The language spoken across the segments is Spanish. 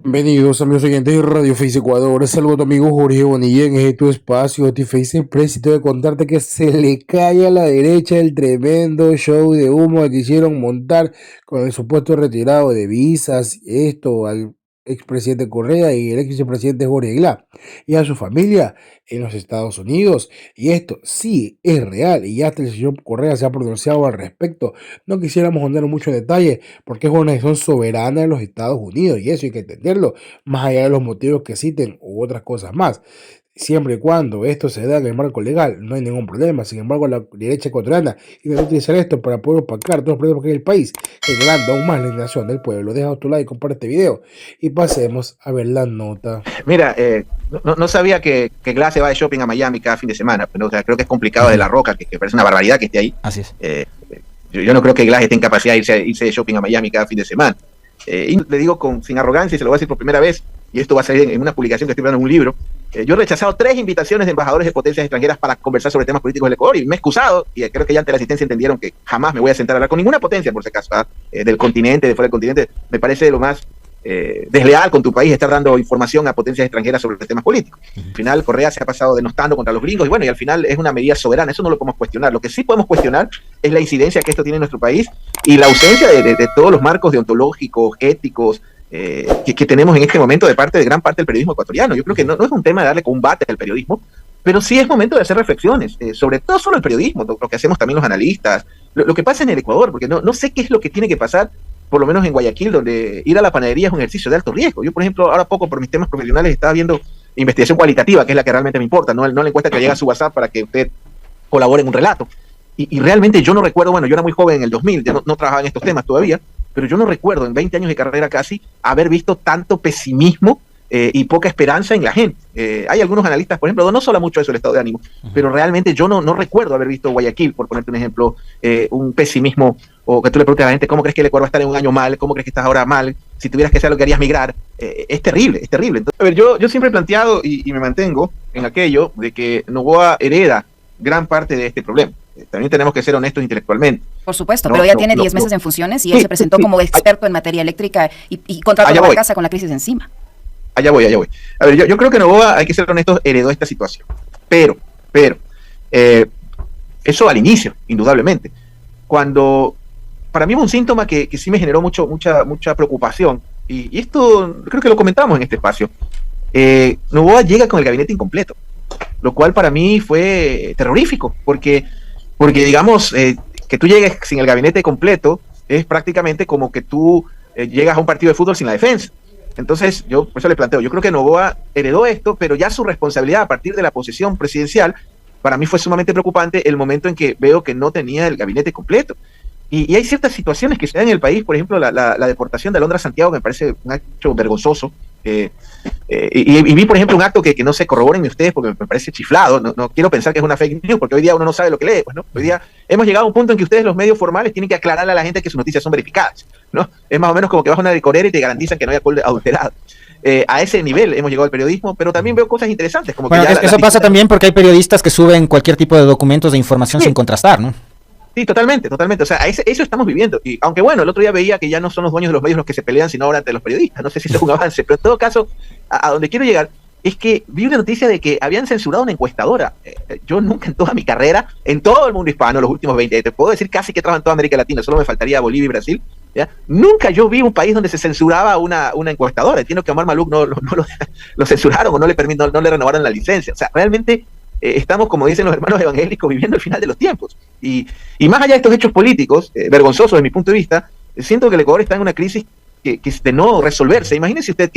Bienvenidos amigos oyentes de Radio Face Ecuador, saludo a tu amigo Jorge Bonilla en este tu espacio de Face Express y tengo que contarte que se le cae a la derecha el tremendo show de humo que quisieron montar con el supuesto retirado de visas, esto al expresidente Correa y el ex vicepresidente Jorge Glass y a su familia en los Estados Unidos. Y esto sí es real y ya hasta el señor Correa se ha pronunciado al respecto. No quisiéramos andar mucho en detalle porque es una nación soberana de los Estados Unidos y eso hay que entenderlo, más allá de los motivos que citen u otras cosas más. Siempre y cuando esto se da en el marco legal, no hay ningún problema. Sin embargo, la derecha ecuatoriana intenta utilizar esto para poder opacar todos los problemas que hay en el país, generando aún más la indignación del pueblo. Deja tu like, comparte este video y pasemos a ver la nota. Mira, no sabía que Glass se va de shopping a Miami cada fin de semana, pero o sea, creo que es complicado de La Roca, que parece una barbaridad que esté ahí. Así es. Yo no creo que Glass esté en capacidad de irse de shopping a Miami cada fin de semana. Y le digo sin arrogancia, y se lo voy a decir por primera vez, y esto va a salir en una publicación que estoy dando en un libro. Yo he rechazado 3 invitaciones de embajadores de potencias extranjeras para conversar sobre temas políticos del Ecuador y me he excusado, y creo que ya ante la asistencia entendieron que jamás me voy a sentar a hablar con ninguna potencia, por si acaso, del continente, de fuera del continente. Me parece de lo más desleal con tu país estar dando información a potencias extranjeras sobre temas políticos. Al final Correa se ha pasado denostando contra los gringos y bueno, y al final es una medida soberana, eso no lo podemos cuestionar. Lo que sí podemos cuestionar es la incidencia que esto tiene en nuestro país y la ausencia de todos los marcos deontológicos, éticos, que tenemos en este momento de gran parte del periodismo ecuatoriano. Yo creo que no es un tema de darle combate al periodismo, pero sí es momento de hacer reflexiones, sobre todo solo el periodismo, lo que hacemos también los analistas, lo que pasa en el Ecuador, porque no sé qué es lo que tiene que pasar, por lo menos en Guayaquil, donde ir a la panadería es un ejercicio de alto riesgo. Yo, por ejemplo, ahora poco por mis temas profesionales estaba viendo investigación cualitativa, que es la que realmente me importa, no la encuesta que llega a su WhatsApp para que usted colabore en un relato. Y realmente yo no recuerdo, bueno, yo era muy joven en el 2000, yo no trabajaba en estos temas todavía, pero yo no recuerdo en 20 años de carrera casi haber visto tanto pesimismo y poca esperanza en la gente. Hay algunos analistas, por ejemplo, no se habla mucho de eso, el estado de ánimo, pero realmente yo no recuerdo haber visto Guayaquil, por ponerte un ejemplo, un pesimismo, o que tú le preguntes a la gente, ¿cómo crees que el Ecuador va a estar en un año mal? ¿Cómo crees que estás ahora mal? Si tuvieras que hacer lo que harías migrar. Es terrible, es terrible. Entonces, a ver, yo siempre he planteado y me mantengo en aquello de que Noboa hereda gran parte de este problema. También tenemos que ser honestos intelectualmente. Por supuesto, pero ya tiene 10 meses en funciones y él se presentó como experto en materia eléctrica y contrató la casa con la crisis encima. Allá voy. A ver, yo creo que Noboa, hay que ser honestos, heredó esta situación. Pero, eso al inicio, indudablemente. Cuando, para mí fue un síntoma que sí me generó mucha preocupación, y esto creo que lo comentamos en este espacio. Noboa llega con el gabinete incompleto, lo cual para mí fue terrorífico, porque digamos, que tú llegues sin el gabinete completo es prácticamente como que tú llegas a un partido de fútbol sin la defensa. Entonces, yo por eso le planteo, yo creo que Noboa heredó esto, pero ya su responsabilidad a partir de la posesión presidencial, para mí fue sumamente preocupante el momento en que veo que no tenía el gabinete completo. Y hay ciertas situaciones que se dan en el país, por ejemplo, la deportación de Alondra Santiago me parece un acto vergonzoso. Y vi, por ejemplo, un acto que no se corroboren ustedes porque me parece chiflado. No quiero pensar que es una fake news porque hoy día uno no sabe lo que lee. Pues, ¿no? Hoy día hemos llegado a un punto en que ustedes, los medios formales, tienen que aclararle a la gente que sus noticias son verificadas, ¿no? Es más o menos como que vas a una licorera y te garantizan que no hay alcohol adulterado. A ese nivel hemos llegado al periodismo, pero también veo cosas interesantes. Como bueno, que eso pasa también porque hay periodistas que suben cualquier tipo de documentos de información sin contrastar, ¿no? Sí, totalmente. O sea, eso estamos viviendo. Y aunque bueno, el otro día veía que ya no son los dueños de los medios los que se pelean, sino ahora ante los periodistas. No sé si eso es un avance, pero en todo caso, a donde quiero llegar es que vi una noticia de que habían censurado una encuestadora. Yo nunca en toda mi carrera, en todo el mundo hispano, los últimos 20, te puedo decir casi que he trabajado en toda América Latina, solo me faltaría Bolivia y Brasil, ¿ya? Nunca yo vi un país donde se censuraba una encuestadora. Entiendo que a Omar Maluk no lo censuraron o no le renovaron la licencia. O sea, realmente estamos, como dicen los hermanos evangélicos, viviendo el final de los tiempos. Y más allá de estos hechos políticos, vergonzosos desde mi punto de vista, siento que el Ecuador está en una crisis que de no resolverse. Imagínese usted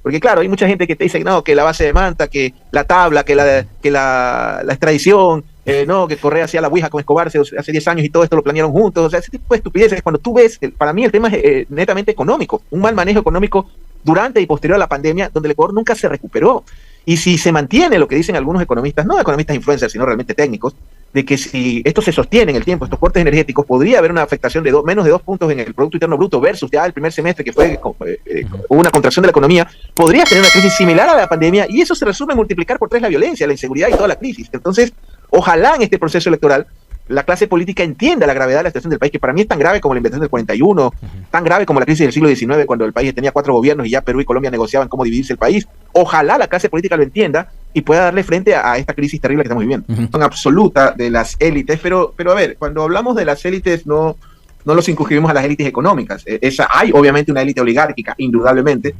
porque claro, hay mucha gente que te dice no, que la base de Manta, que la tabla, que la extradición, no, que Correa hacía la ouija con Escobar hace 10 años y todo esto lo planearon juntos. O sea, ese tipo de estupideces. Cuando tú ves, para mí el tema es netamente económico, un mal manejo económico durante y posterior a la pandemia, donde el Ecuador nunca se recuperó. Y si se mantiene lo que dicen algunos economistas, no economistas influencers, ssino realmente técnicos, de que si esto se sostiene en el tiempo, estos cortes energéticos, podría haber una afectación de menos de 2 puntos en el Producto Interno Bruto versus ya el primer semestre que fue hubo una contracción de la economía, podría tener una crisis similar a la pandemia y eso se resume en multiplicar por 3 la violencia, la inseguridad y toda la crisis. Entonces, ojalá en este proceso electoral la clase política entienda la gravedad de la situación del país, que para mí es tan grave como la invasión del 41, tan grave como la crisis del siglo XIX, cuando el país tenía 4 gobiernos y ya Perú y Colombia negociaban cómo dividirse el país. Ojalá la clase política lo entienda y pueda darle frente a esta crisis terrible que estamos viviendo. Son absoluta de las élites, pero a ver, cuando hablamos de las élites no los circunscribimos a las élites económicas. Hay obviamente una élite oligárquica, indudablemente,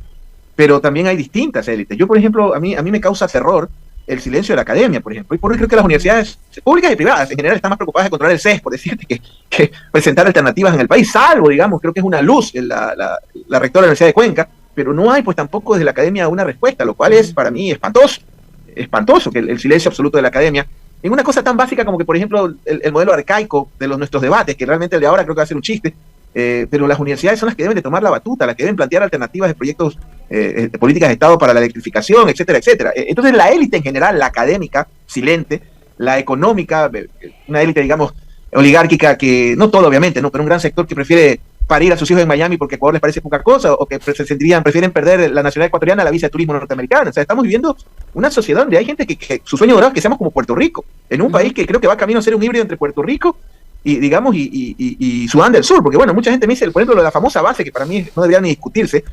pero también hay distintas élites. Yo, por ejemplo, a mí me causa terror el silencio de la academia, por ejemplo. Y por eso creo que las universidades públicas y privadas en general están más preocupadas de controlar el CES, por decirte, que presentar alternativas en el país, salvo, digamos, creo que es una luz la rectora de la Universidad de Cuenca, pero no hay pues tampoco desde la academia una respuesta, lo cual es para mí espantoso que el silencio absoluto de la academia, en una cosa tan básica como que, por ejemplo, el modelo arcaico de nuestros debates, que realmente el de ahora creo que va a ser un chiste, pero las universidades son las que deben de tomar la batuta, las que deben plantear alternativas de proyectos, de políticas de Estado para la electrificación, etcétera, etcétera. Entonces la élite en general, la académica, silente, la económica, una élite, digamos, oligárquica, que no todo obviamente, no, pero un gran sector que prefiere parir a sus hijos en Miami porque Ecuador les parece poca cosa, o que prefieren perder la nacionalidad ecuatoriana a la visa de turismo norteamericana. O sea, estamos viviendo una sociedad donde hay gente que su sueño dorado es que seamos como Puerto Rico, en un país que creo que va camino a ser un híbrido entre Puerto Rico y digamos, y Sudán del Sur, porque bueno, mucha gente me dice, por ejemplo, lo de la famosa base, que para mí no debería ni discutirse,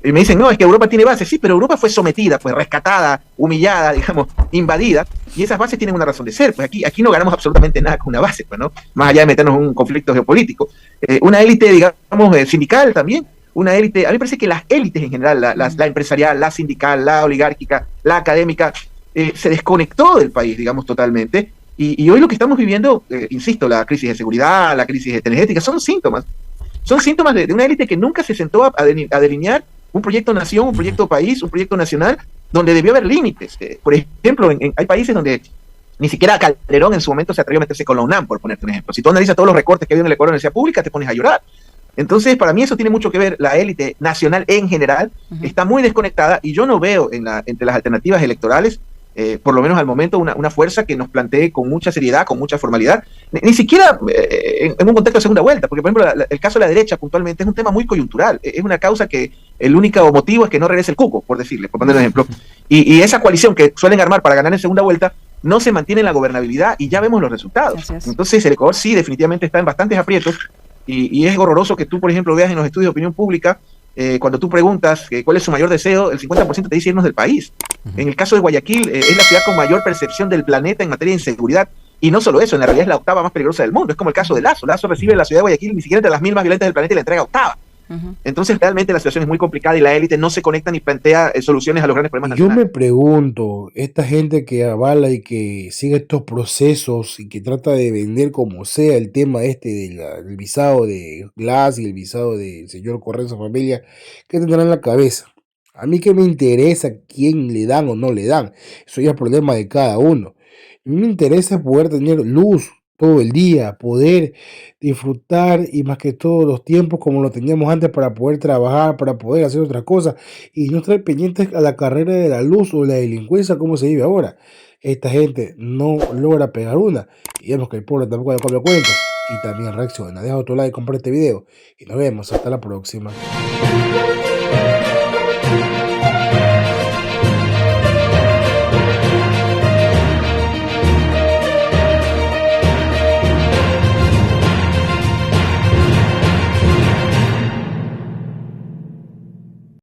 y me dicen, no, es que Europa tiene bases, sí, pero Europa fue sometida, fue rescatada, humillada, digamos, invadida, y esas bases tienen una razón de ser, pues aquí no ganamos absolutamente nada con una base, pues, ¿no? Más allá de meternos en un conflicto geopolítico. Una élite, digamos, sindical también, una élite, a mí me parece que las élites en general, la empresarial, la sindical, la oligárquica, la académica, se desconectó del país, digamos, totalmente. Y hoy lo que estamos viviendo, insisto, la crisis de seguridad, la crisis energética, son síntomas de una élite que nunca se sentó a delinear un proyecto nación, un proyecto país, un proyecto nacional, donde debió haber límites. Por ejemplo, hay países donde ni siquiera Calderón en su momento se atrevió a meterse con la UNAM, por ponerte un ejemplo. Si tú analizas todos los recortes que ha habido en el Ecuador en la universidad pública, te pones a llorar. Entonces, para mí eso tiene mucho que ver. La élite nacional en general está muy desconectada, y yo no veo entre las alternativas electorales, por lo menos al momento, una fuerza que nos plantee con mucha seriedad, con mucha formalidad, ni siquiera en un contexto de segunda vuelta, porque por ejemplo el caso de la derecha puntualmente es un tema muy coyuntural, es una causa que el único motivo es que no regrese el cuco, por poner un ejemplo, y esa coalición que suelen armar para ganar en segunda vuelta no se mantiene en la gobernabilidad, y ya vemos los resultados. Entonces el Ecuador sí definitivamente está en bastantes aprietos, y es horroroso que tú, por ejemplo, veas en los estudios de opinión pública, cuando tú preguntas cuál es su mayor deseo, el 50% te dice irnos del país. En el caso de Guayaquil, es la ciudad con mayor percepción del planeta en materia de inseguridad, y no solo eso, en la realidad es la octava más peligrosa del mundo. Es como el caso de Lazo. Lazo recibe la ciudad de Guayaquil ni siquiera entre las 1000 más violentas del planeta y la entrega octava. Entonces realmente la situación es muy complicada y la élite no se conecta ni plantea soluciones a los grandes problemas nacionales. Yo me pregunto, esta gente que avala y que sigue estos procesos y que trata de vender como sea el tema del visado de Glass y el visado del señor Correa y su familia, ¿qué tendrán en la cabeza? A mí que me interesa quién le dan o no le dan, eso ya es problema de cada uno. A mí me interesa poder tener luz todo el día, poder disfrutar y más que todo los tiempos como lo teníamos antes para poder trabajar, para poder hacer otras cosas y no estar pendientes a la carrera de la luz o la delincuencia como se vive ahora. Esta gente no logra pegar una y vemos que el pueblo tampoco le cambia cuentas y también reacciona. Deja tu like, comparte este video y nos vemos hasta la próxima.